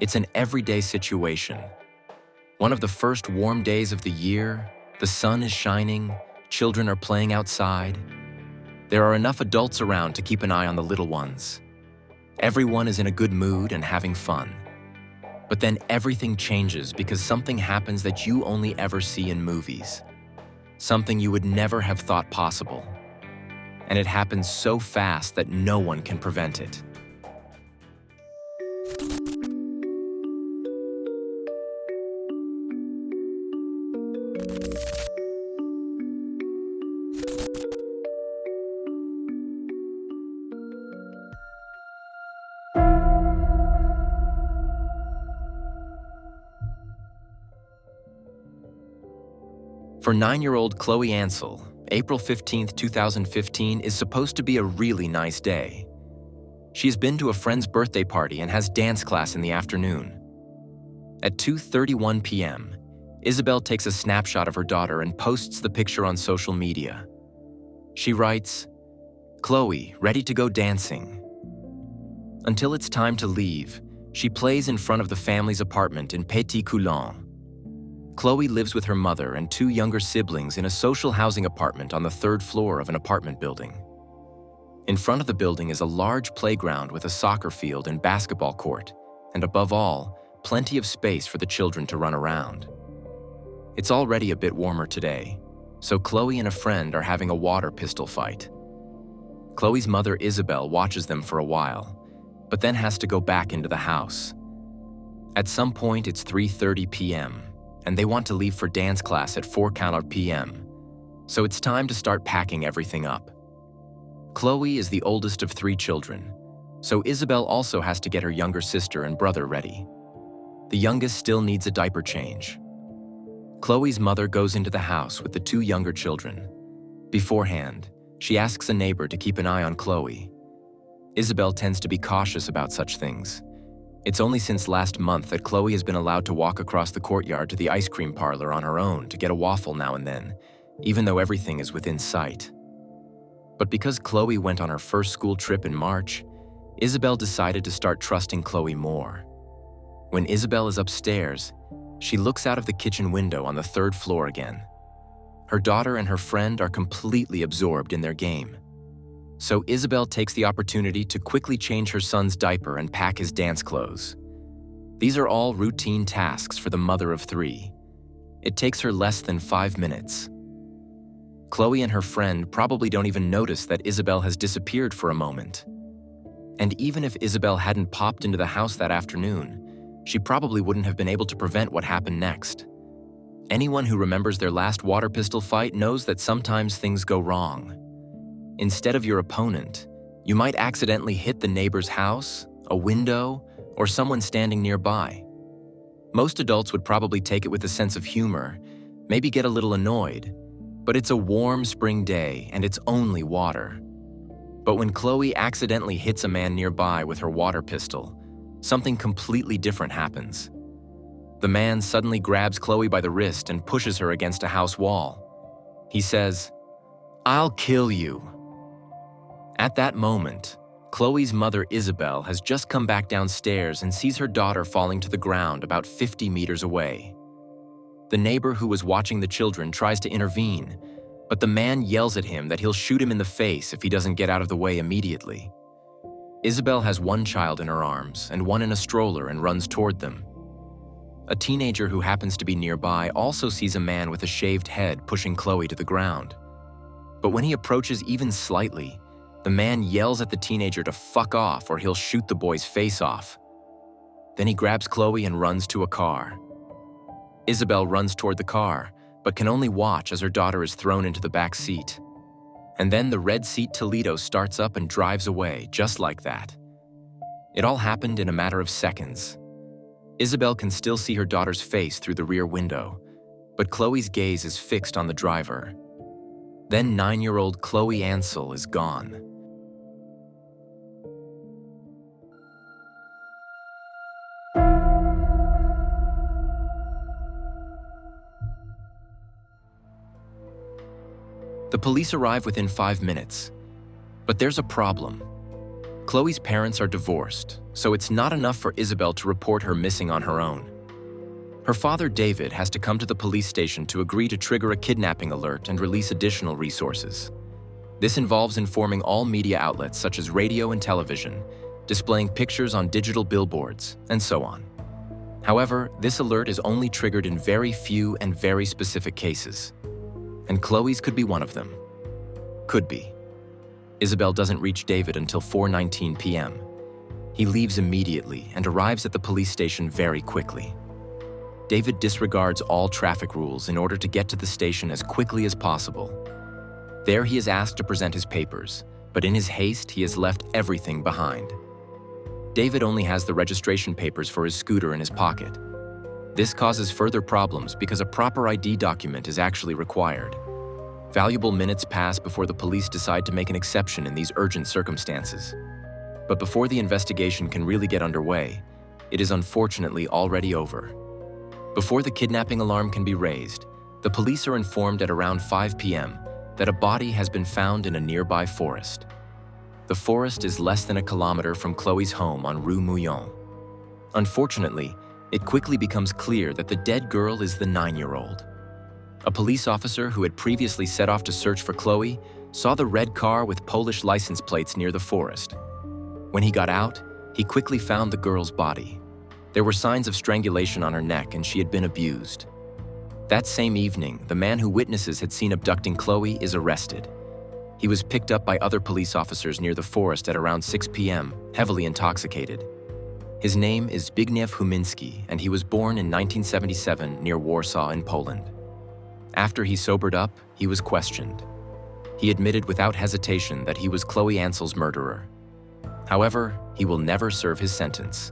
It's an everyday situation. One of the first warm days of the year, the sun is shining, children are playing outside. There are enough adults around to keep an eye on the little ones. Everyone is in a good mood and having fun. But then everything changes because something happens that you only ever see in movies. Something you would never have thought possible. And it happens so fast that no one can prevent it. For 9-year-old Chloé Ansel, April 15, 2015 is supposed to be a really nice day. She has been to a friend's birthday party and has dance class in the afternoon. At 2:31 p.m., Isabel takes a snapshot of her daughter and posts the picture on social media. She writes, "Chloé, ready to go dancing." Until it's time to leave, she plays in front of the family's apartment in Calais. Chloé lives with her mother and 2 younger siblings in a social housing apartment on the 3rd floor of an apartment building. In front of the building is a large playground with a soccer field and basketball court, and above all, plenty of space for the children to run around. It's already a bit warmer today, so Chloé and a friend are having a water pistol fight. Chloé's mother Isabel watches them for a while, but then has to go back into the house. At some point, it's 3:30 p.m., and they want to leave for dance class at 4 p.m., so it's time to start packing everything up. Chloé is the oldest of 3 children, so Isabel also has to get her younger sister and brother ready. The youngest still needs a diaper change. Chloé's mother goes into the house with the 2 younger children. Beforehand, she asks a neighbor to keep an eye on Chloé. Isabel tends to be cautious about such things. It's only since last month that Chloé has been allowed to walk across the courtyard to the ice cream parlor on her own to get a waffle now and then, even though everything is within sight. But because Chloé went on her first school trip in March, Isabel decided to start trusting Chloé more. When Isabel is upstairs, she looks out of the kitchen window on the 3rd floor again. Her daughter and her friend are completely absorbed in their game. So Isabel takes the opportunity to quickly change her son's diaper and pack his dance clothes. These are all routine tasks for the mother of 3. It takes her less than 5 minutes. Chloé and her friend probably don't even notice that Isabel has disappeared for a moment. And even if Isabel hadn't popped into the house that afternoon, she probably wouldn't have been able to prevent what happened next. Anyone who remembers their last water pistol fight knows that sometimes things go wrong. Instead of your opponent, you might accidentally hit the neighbor's house, a window, or someone standing nearby. Most adults would probably take it with a sense of humor, maybe get a little annoyed, but it's a warm spring day and it's only water. But when Chloé accidentally hits a man nearby with her water pistol, something completely different happens. The man suddenly grabs Chloé by the wrist and pushes her against a house wall. He says, "I'll kill you." At that moment, Chloé's mother Isabel has just come back downstairs and sees her daughter falling to the ground about 50 meters away. The neighbor who was watching the children tries to intervene, but the man yells at him that he'll shoot him in the face if he doesn't get out of the way immediately. Isabel has 1 child in her arms and 1 in a stroller and runs toward them. A teenager who happens to be nearby also sees a man with a shaved head pushing Chloé to the ground. But when he approaches even slightly, the man yells at the teenager to fuck off or he'll shoot the boy's face off. Then he grabs Chloé and runs to a car. Isabel runs toward the car, but can only watch as her daughter is thrown into the back seat. And then the red seat Toledo starts up and drives away, just like that. It all happened in a matter of seconds. Isabel can still see her daughter's face through the rear window, but Chloé's gaze is fixed on the driver. Then 9-year-old Chloé Ansel is gone. The police arrive within 5 minutes, but there's a problem. Chloé's parents are divorced, so it's not enough for Isabel to report her missing on her own. Her father, David, has to come to the police station to agree to trigger a kidnapping alert and release additional resources. This involves informing all media outlets such as radio and television, displaying pictures on digital billboards, and so on. However, this alert is only triggered in very few and very specific cases. And Chloé's could be one of them. Could be. Isabel doesn't reach David until 4:19 p.m. He leaves immediately and arrives at the police station very quickly. David disregards all traffic rules in order to get to the station as quickly as possible. There he is asked to present his papers, but in his haste he has left everything behind. David only has the registration papers for his scooter in his pocket. This causes further problems because a proper ID document is actually required. Valuable minutes pass before the police decide to make an exception in these urgent circumstances. But before the investigation can really get underway, it is unfortunately already over. Before the kidnapping alarm can be raised, the police are informed at around 5 p.m. that a body has been found in a nearby forest. The forest is less than a kilometer from Chloé's home on Rue Mouillon. Unfortunately, it quickly becomes clear that the dead girl is the 9-year-old. A police officer who had previously set off to search for Chloé saw the red car with Polish license plates near the forest. When he got out, he quickly found the girl's body. There were signs of strangulation on her neck and she had been abused. That same evening, the man who witnesses had seen abducting Chloé is arrested. He was picked up by other police officers near the forest at around 6 p.m., heavily intoxicated. His name is Zbigniew Huminski, and he was born in 1977 near Warsaw in Poland. After he sobered up, he was questioned. He admitted without hesitation that he was Chloé Ansel's murderer. However, he will never serve his sentence.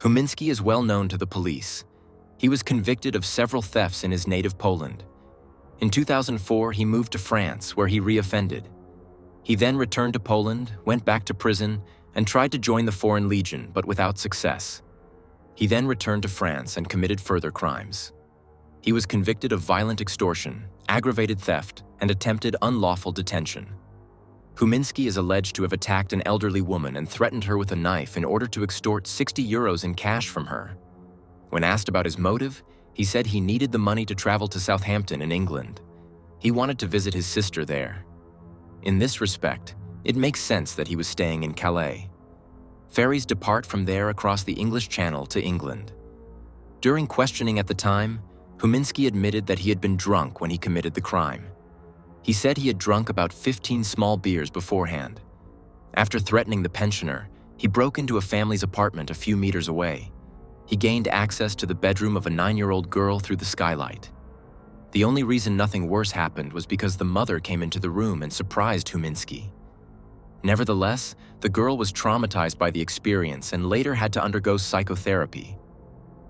Huminski is well known to the police. He was convicted of several thefts in his native Poland. In 2004, he moved to France, where he reoffended. He then returned to Poland, went back to prison, and tried to join the Foreign Legion, but without success. He then returned to France and committed further crimes. He was convicted of violent extortion, aggravated theft, and attempted unlawful detention. Huminski is alleged to have attacked an elderly woman and threatened her with a knife in order to extort 60 euros in cash from her. When asked about his motive, he said he needed the money to travel to Southampton in England. He wanted to visit his sister there. In this respect, it makes sense that he was staying in Calais. Ferries depart from there across the English Channel to England. During questioning at the time, Huminski admitted that he had been drunk when he committed the crime. He said he had drunk about 15 small beers beforehand. After threatening the pensioner, he broke into a family's apartment a few meters away. He gained access to the bedroom of a 9-year-old girl through the skylight. The only reason nothing worse happened was because the mother came into the room and surprised Huminski. Nevertheless, the girl was traumatized by the experience and later had to undergo psychotherapy.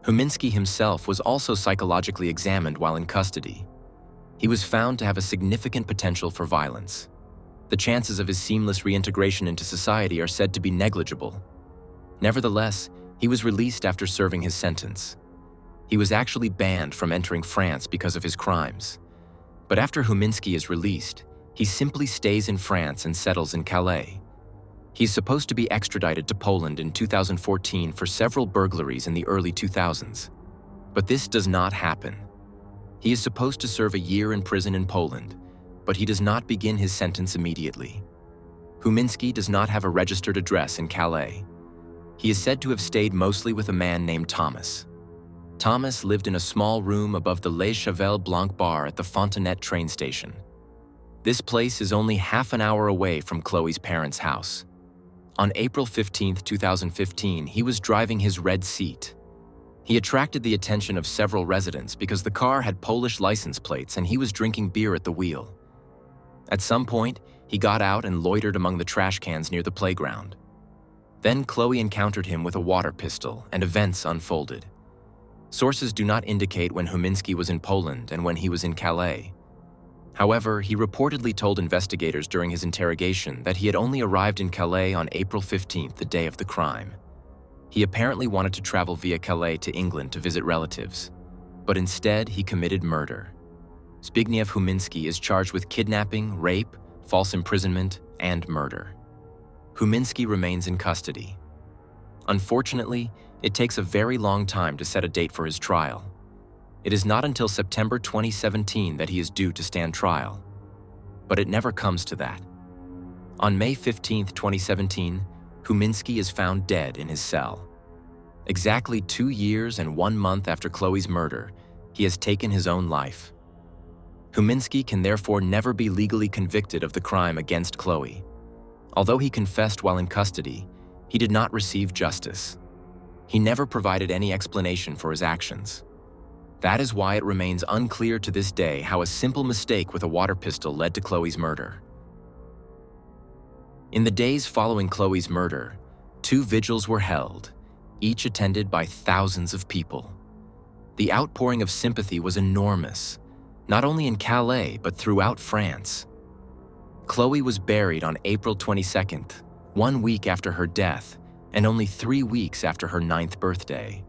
Huminski himself was also psychologically examined while in custody. He was found to have a significant potential for violence. The chances of his seamless reintegration into society are said to be negligible. Nevertheless, he was released after serving his sentence. He was actually banned from entering France because of his crimes. But after Huminski is released, he simply stays in France and settles in Calais. He's supposed to be extradited to Poland in 2014 for several burglaries in the early 2000s. But this does not happen. He is supposed to serve a year in prison in Poland, but he does not begin his sentence immediately. Huminski does not have a registered address in Calais. He is said to have stayed mostly with a man named Thomas. Thomas lived in a small room above the Les Cheval Blanc bar at the Fontenette train station. This place is only half an hour away from Chloé's parents' house. On April 15, 2015, he was driving his red Seat. He attracted the attention of several residents because the car had Polish license plates and he was drinking beer at the wheel. At some point, he got out and loitered among the trash cans near the playground. Then Chloé encountered him with a water pistol and events unfolded. Sources do not indicate when Huminski was in Poland and when he was in Calais. However, he reportedly told investigators during his interrogation that he had only arrived in Calais on April 15th, the day of the crime. He apparently wanted to travel via Calais to England to visit relatives, but instead he committed murder. Zbigniew Huminski is charged with kidnapping, rape, false imprisonment, and murder. Huminski remains in custody. Unfortunately, it takes a very long time to set a date for his trial. It is not until September 2017 that he is due to stand trial. But it never comes to that. On May 15, 2017, Huminski is found dead in his cell. Exactly 2 years and 1 month after Chloé's murder, he has taken his own life. Huminski can therefore never be legally convicted of the crime against Chloé. Although he confessed while in custody, he did not receive justice. He never provided any explanation for his actions. That is why it remains unclear to this day how a simple mistake with a water pistol led to Chloé's murder. In the days following Chloé's murder, 2 vigils were held, each attended by thousands of people. The outpouring of sympathy was enormous, not only in Calais but throughout France. Chloé was buried on April 22nd, 1 week after her death, and only 3 weeks after her 9th birthday.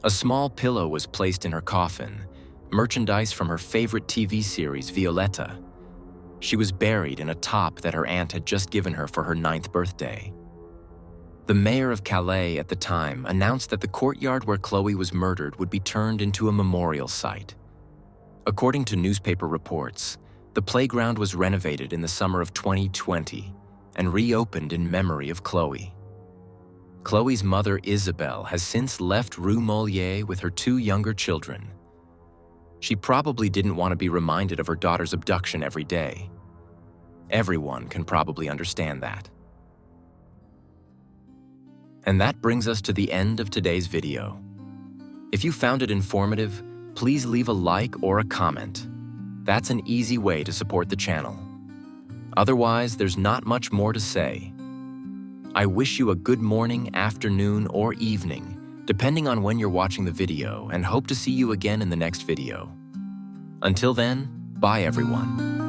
A small pillow was placed in her coffin, merchandise from her favorite TV series, Violetta. She was buried in a top that her aunt had just given her for her 9th birthday. The mayor of Calais at the time announced that the courtyard where Chloé was murdered would be turned into a memorial site. According to newspaper reports, the playground was renovated in the summer of 2020 and reopened in memory of Chloé. Chloé's mother, Isabelle, has since left Rue Mollier with her 2 younger children. She probably didn't want to be reminded of her daughter's abduction every day. Everyone can probably understand that. And that brings us to the end of today's video. If you found it informative, please leave a like or a comment. That's an easy way to support the channel. Otherwise, there's not much more to say. I wish you a good morning, afternoon, or evening, depending on when you're watching the video, and hope to see you again in the next video. Until then, bye everyone.